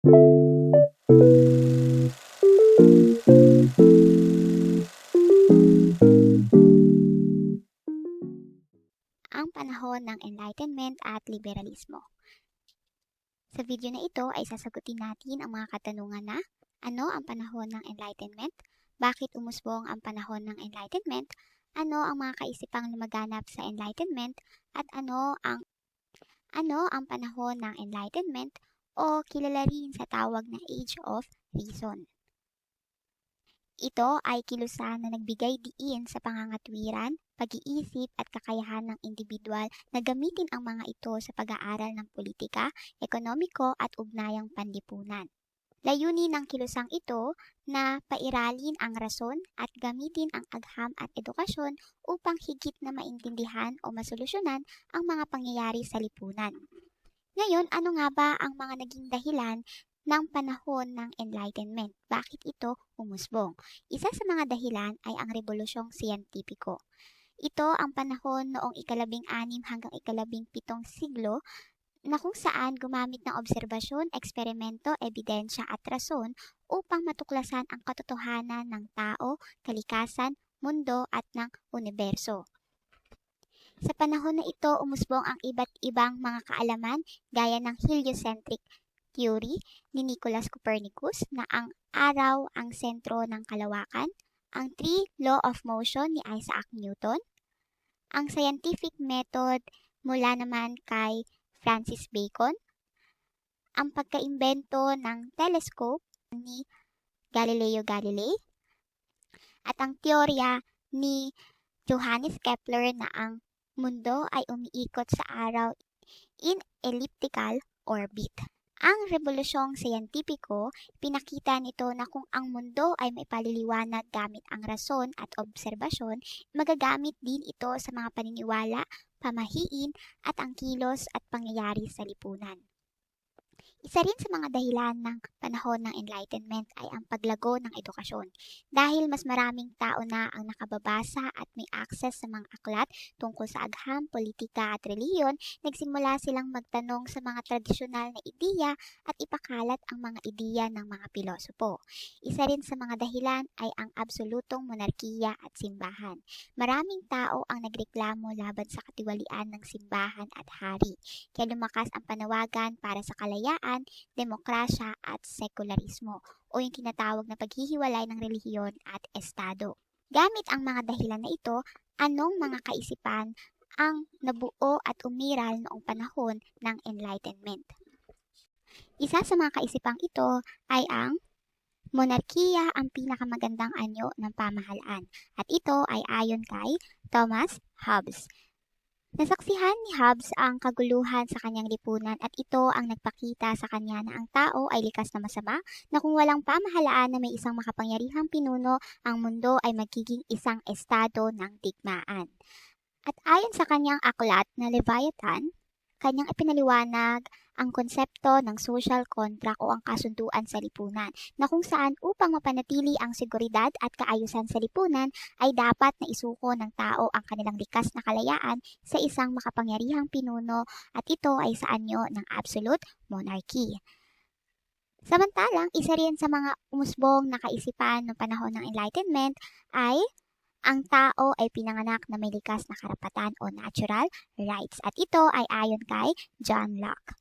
Ang panahon ng Enlightenment at Liberalismo. Sa video na ito ay sasagutin natin ang mga katanungan na: ano ang panahon ng Enlightenment? Bakit umusbong ang panahon ng Enlightenment? Ano ang mga kaisipang lumaganap sa Enlightenment? At ano ang panahon ng Enlightenment o kilala rin sa tawag na Age of Reason? Ito ay kilusan na nagbigay diin sa pangangatwiran, pag-iisip at kakayahan ng individual na gamitin ang mga ito sa pag-aaral ng politika, ekonomiko at ugnayang panlipunan. Layunin ng kilusang ito na pairalin ang rason at gamitin ang agham at edukasyon upang higit na maintindihan o masolusyonan ang mga pangyayari sa lipunan. Ngayon, ano nga ba ang mga naging dahilan ng panahon ng Enlightenment? Bakit ito umusbong? Isa sa mga dahilan ay ang Rebolusyong Siyentipiko. Ito ang panahon noong ika-17 hanggang ika-17 siglo na kung saan gumamit ng obserbasyon, eksperimento, ebidensya at rason upang matuklasan ang katotohanan ng tao, kalikasan, mundo at ng universo. Sa panahon na ito, umusbong ang iba't ibang mga kaalaman gaya ng heliocentric theory ni Nicholas Copernicus na ang araw ang sentro ng kalawakan, ang three law of motion ni Isaac Newton, ang scientific method mula naman kay Francis Bacon, ang pagkaimbento ng telescope ni Galileo Galilei, at ang teorya ni Johannes Kepler na ang mundo ay umiikot sa araw in elliptical orbit. Ang Rebolusyong Siyentipiko, pinakita nito na kung ang mundo ay maipaliliwanag gamit ang rason at obserbasyon, magagamit din ito sa mga paniniwala, pamahiin at ang kilos at pangyayari sa lipunan. Isa rin sa mga dahilan ng panahon ng Enlightenment ay ang paglago ng edukasyon. Dahil mas maraming tao na ang nakababasa at may access sa mga aklat tungkol sa agham, politika at relihiyon, nagsimula silang magtanong sa mga tradisyonal na ideya at ipakalat ang mga ideya ng mga pilosopo. Isa rin sa mga dahilan ay ang absolutong monarkiya at simbahan. Maraming tao ang nagreklamo laban sa katiwalian ng simbahan at hari, kaya lumakas ang panawagan para sa kalayaan, demokrasya at sekularismo o yung tinatawag na paghihiwalay ng relihiyon at estado. Gamit ang mga dahilan na ito, anong mga kaisipan ang nabuo at umiral noong panahon ng Enlightenment? Isa sa mga kaisipang ito ay ang monarkiya ang pinakamagandang anyo ng pamahalaan at ito ay ayon kay Thomas Hobbes. Nasaksihan ni Hobbes ang kaguluhan sa kanyang lipunan at ito ang nagpakita sa kanya na ang tao ay likas na masama, na kung walang pamahalaan na may isang makapangyarihang pinuno, ang mundo ay magiging isang estado ng digmaan. At ayon sa kanyang aklat na Leviathan, kanyang ipinaliwanag ang konsepto ng social contract o ang kasunduan sa lipunan, na kung saan upang mapanatili ang seguridad at kaayusan sa lipunan ay dapat na isuko ng tao ang kanilang likas na kalayaan sa isang makapangyarihang pinuno at ito ay sa anyo ng absolute monarchy. Samantalang, isa rin sa mga umusbong na kaisipan ng panahon ng Enlightenment ay ang tao ay pinanganak na may likas na karapatan o natural rights at ito ay ayon kay John Locke.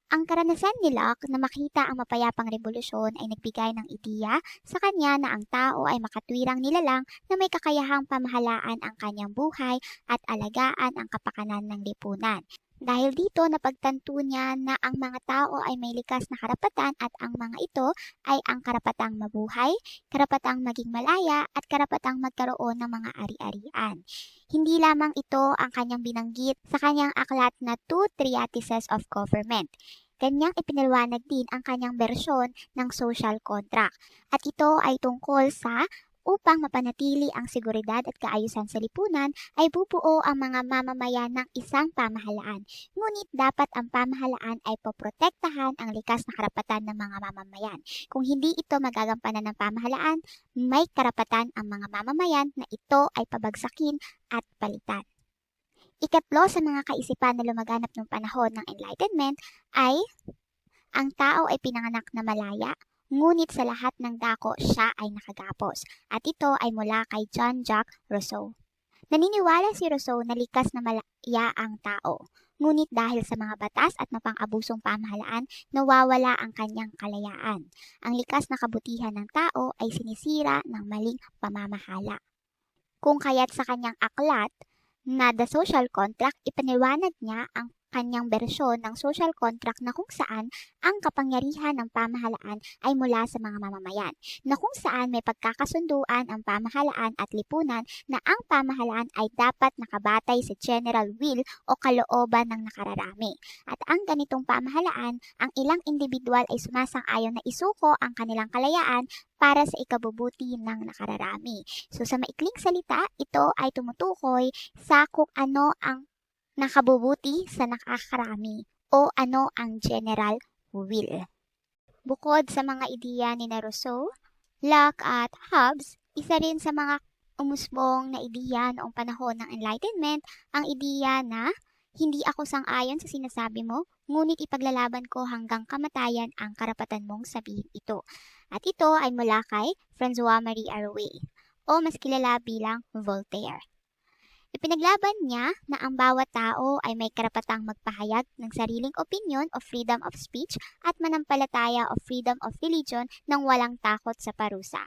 Ang karanasan ni Locke na makita ang mapayapang revolusyon ay nagbigay ng ideya sa kanya na ang tao ay makatwirang nilalang na may kakayahang pamahalaan ang kanyang buhay at alagaan ang kapakanan ng lipunan. Dahil dito napagtanto niya na ang mga tao ay may likas na karapatan at ang mga ito ay ang karapatang mabuhay, karapatang maging malaya at karapatang magkaroon ng mga ari-arian. Hindi lamang ito ang kanyang binanggit sa kanyang aklat na Two Treatises of Government. Kanyang ipinaliwanag din ang kanyang bersyon ng social contract at ito ay tungkol sa upang mapanatili ang seguridad at kaayusan sa lipunan ay bubuo ang mga mamamayan ng isang pamahalaan. Ngunit dapat ang pamahalaan ay poprotektahan ang likas na karapatan ng mga mamamayan. Kung hindi ito magagampanan ng pamahalaan, may karapatan ang mga mamamayan na ito ay pabagsakin at palitan. Ikatlo sa mga kaisipan na lumaganap ng panahon ng Enlightenment ay Ang tao ay pinanganak na malaya, ngunit sa lahat ng dako siya ay nakagapos. At ito ay mula kay Jean-Jacques Rousseau. Naniniwala si Rousseau na likas na malaya ang tao. Ngunit dahil sa mga batas at mapang-abusong pamahalaan, nawawala ang kanyang kalayaan. Ang likas na kabutihan ng tao ay sinisira ng maling pamamahala. Kung kaya't sa kanyang aklat na The Social Contract, ipaniwanag niya ang kanyang bersyon ng social contract na kung saan ang kapangyarihan ng pamahalaan ay mula sa mga mamamayan, na kung saan may pagkakasunduan ang pamahalaan at lipunan na ang pamahalaan ay dapat nakabatay sa general will o kalooban ng nakararami. At ang ganitong pamahalaan, ang ilang individual ay sumasang-ayon na isuko ang kanilang kalayaan para sa ikabubuti ng nakararami. So sa maikling salita, ito ay tumutukoy sa kung ano ang nakabubuti sa nakakarami o ano ang general will. Bukod sa mga ideya ni Rousseau, Locke at Hobbes, isa rin sa mga umusbong na ideya noong panahon ng Enlightenment ang ideya na hindi ako sang-ayon sa sinasabi mo, ngunit ipaglalaban ko hanggang kamatayan ang karapatan mong sabihin ito. At ito ay mula kay François-Marie Arouet o mas kilala bilang Voltaire. Ipinaglaban niya na ang bawat tao ay may karapatang magpahayag ng sariling opinion o freedom of speech at manampalataya o freedom of religion nang walang takot sa parusa.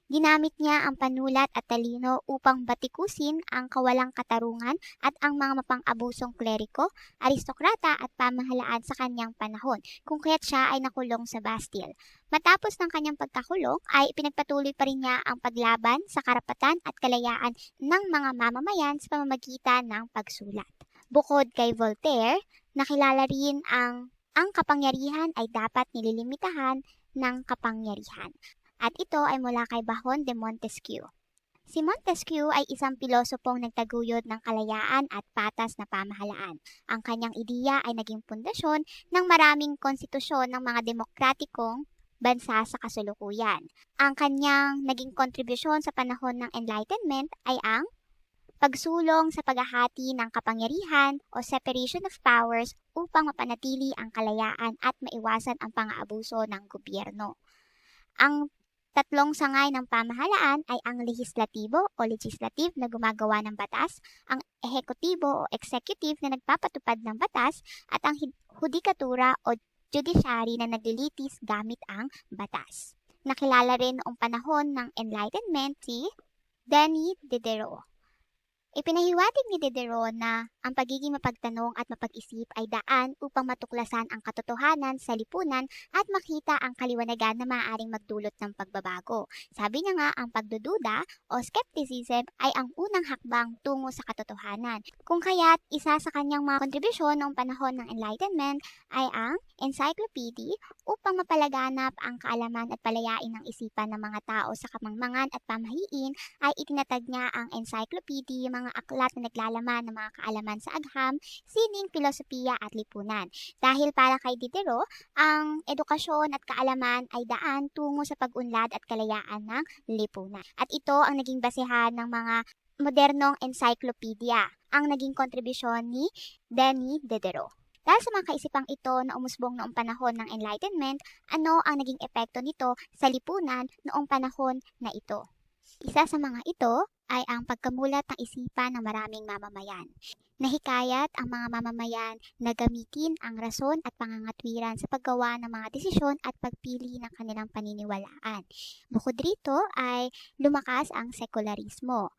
Ginamit niya ang panulat at talino upang batikusin ang kawalang katarungan at ang mga mapang-abusong kleriko, aristokrata at pamahalaan sa kanyang panahon, kung kaya't siya ay nakulong sa Bastille. Matapos ng kanyang pagkakulong ay ipinagpatuloy pa rin niya ang paglaban sa karapatan at kalayaan ng mga mamamayan sa pamamagitan ng pagsulat. Bukod kay Voltaire, nakilala rin ang kapangyarihan ay dapat nililimitahan ng kapangyarihan. At ito ay mula kay Bahon de Montesquieu. Si Montesquieu ay isang pilosopong nagtaguyod ng kalayaan at patas na pamahalaan. Ang kanyang ideya ay naging pundasyon ng maraming konstitusyon ng mga demokratikong bansa sa kasulukuyan. Ang kanyang naging kontribusyon sa panahon ng Enlightenment ay ang pagsulong sa paghahati ng kapangyarihan o separation of powers upang mapanatili ang kalayaan at maiwasan ang pang-aabuso ng gobyerno. Ang tatlong sangay ng pamahalaan ay ang legislatibo o legislative na gumagawa ng batas, ang ehekutibo o executive na nagpapatupad ng batas, at ang hudikatura o judiciary na naglilitis gamit ang batas. Nakilala rin noong panahon ng Enlightenment si Denis Diderot. Ipinahiwatig ni Diderot na ang pagiging mapagtanong at mapag-isip ay daan upang matuklasan ang katotohanan sa lipunan at makita ang kaliwanagan na maaaring magdulot ng pagbabago. Sabi niya nga, ang pagdududa o skepticism ay ang unang hakbang tungo sa katotohanan. Kung kaya't isa sa kanyang mga kontribusyon noong panahon ng Enlightenment ay ang encyclopedia upang mapalaganap ang kaalaman at palayain ng isipan ng mga tao sa kamangmangan at pamahiin ay itinatag niya ang encyclopedia mga aklat na naglalaman ng mga kaalaman sa agham, sining, filosofiya at lipunan. Dahil para kay Diderot, ang edukasyon at kaalaman ay daan tungo sa pag-unlad at kalayaan ng lipunan. At ito ang naging basehan ng mga modernong encyclopedia, ang naging kontribusyon ni Denis Diderot. Dahil sa mga kaisipang ito na umusbong noong panahon ng Enlightenment, ano ang naging epekto nito sa lipunan noong panahon na ito? Isa sa mga ito ay ang pagkamulat ng isipan ng maraming mamamayan. Nahikayat ang mga mamamayan na gamitin ang rason at pangangatwiran sa paggawa ng mga desisyon at pagpili ng kanilang paniniwalaan. Bukod rito ay lumakas ang sekularismo.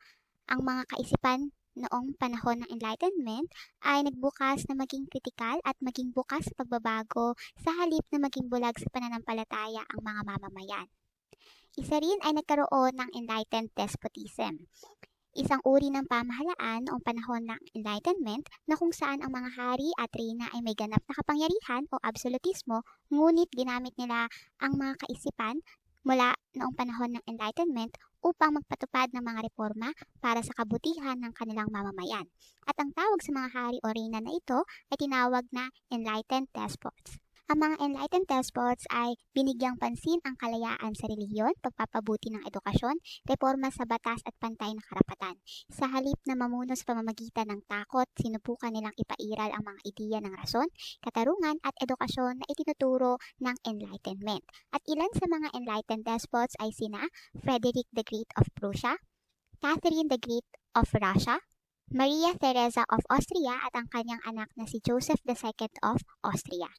Ang mga kaisipan noong panahon ng Enlightenment ay nagbukas na maging kritikal at maging bukas sa pagbabago sa halip na maging bulag sa pananampalataya ang mga mamamayan. Isa rin ay nagkaroon ng enlightened despotism. Isang uri ng pamahalaan noong panahon ng Enlightenment na kung saan ang mga hari at reyna ay may ganap na kapangyarihan o absolutismo, ngunit ginamit nila ang mga kaisipan mula noong panahon ng Enlightenment upang magpatupad ng mga reforma para sa kabutihan ng kanilang mamamayan. At ang tawag sa mga hari o reyna na ito ay tinawag na enlightened despots. Ang mga enlightened despots ay binigyang pansin ang kalayaan sa relihiyon, pagpapabuti ng edukasyon, reforma sa batas at pantay na karapatan. Sa halip na mamuno sa pamamagitan ng takot, sinubukan nilang ipairal ang mga ideya ng rason, katarungan at edukasyon na itinuturo ng Enlightenment. At ilan sa mga enlightened despots ay sina Frederick the Great of Prussia, Catherine the Great of Russia, Maria Theresa of Austria at ang kanyang anak na si Joseph II of Austria.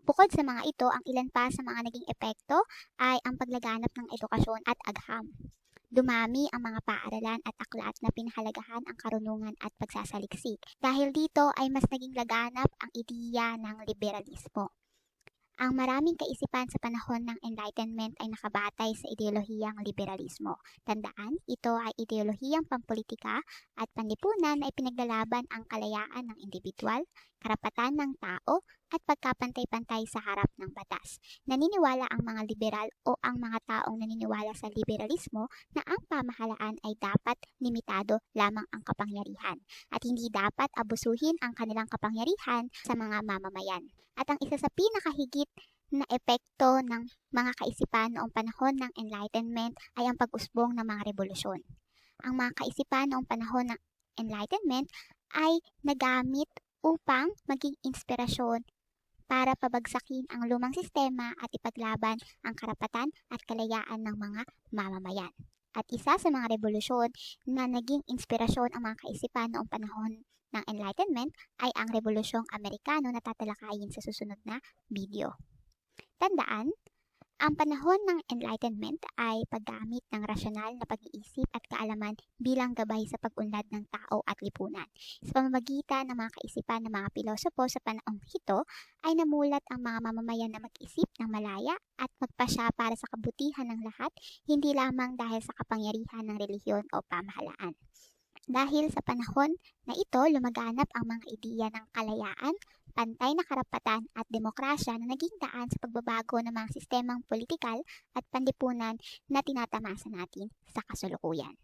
Bukod sa mga ito, ang ilan pa sa mga naging epekto ay ang paglaganap ng edukasyon at agham. Dumami ang mga paaralan at aklat na pinahalagahan ang karunungan at pagsasaliksik. Dahil dito ay mas naging laganap ang ideya ng liberalismo. Ang maraming kaisipan sa panahon ng Enlightenment ay nakabatay sa ideolohiyang liberalismo. Tandaan, ito ay ideolohiyang pampolitika at panlipunan na ipinaglalaban ang kalayaan ng individual, karapatan ng tao, at pagkapantay-pantay sa harap ng batas. Naniniwala ang mga liberal o ang mga taong naniniwala sa liberalismo na ang pamahalaan ay dapat limitado lamang ang kapangyarihan at hindi dapat abusuhin ang kanilang kapangyarihan sa mga mamamayan. At ang isa sa pinakahigit na epekto ng mga kaisipan noong panahon ng Enlightenment ay ang pag-usbong ng mga revolusyon. Ang mga kaisipan noong panahon ng Enlightenment ay nagamit upang maging inspirasyon para pabagsakin ang lumang sistema at ipaglaban ang karapatan at kalayaan ng mga mamamayan. At isa sa mga revolusyon na naging inspirasyon ang mga kaisipan noong panahon ng Enlightenment ay ang Rebolusyong Amerikano na tatalakayin sa susunod na video. Tandaan, ang panahon ng Enlightenment ay paggamit ng rasyonal na pag-iisip at kaalaman bilang gabay sa pag-unlad ng tao at lipunan. Sa pamamagitan ng mga kaisipan ng mga pilosopo sa panahong ito, ay namulat ang mga mamamayan na mag-isip ng malaya at magpasya para sa kabutihan ng lahat, hindi lamang dahil sa kapangyarihan ng relihiyon o pamahalaan. Dahil sa panahon na ito, lumaganap ang mga ideya ng kalayaan, pantay na karapatan at demokrasya na naging daan sa pagbabago ng mga sistemang politikal at panlipunan na tinatamasa natin sa kasalukuyan.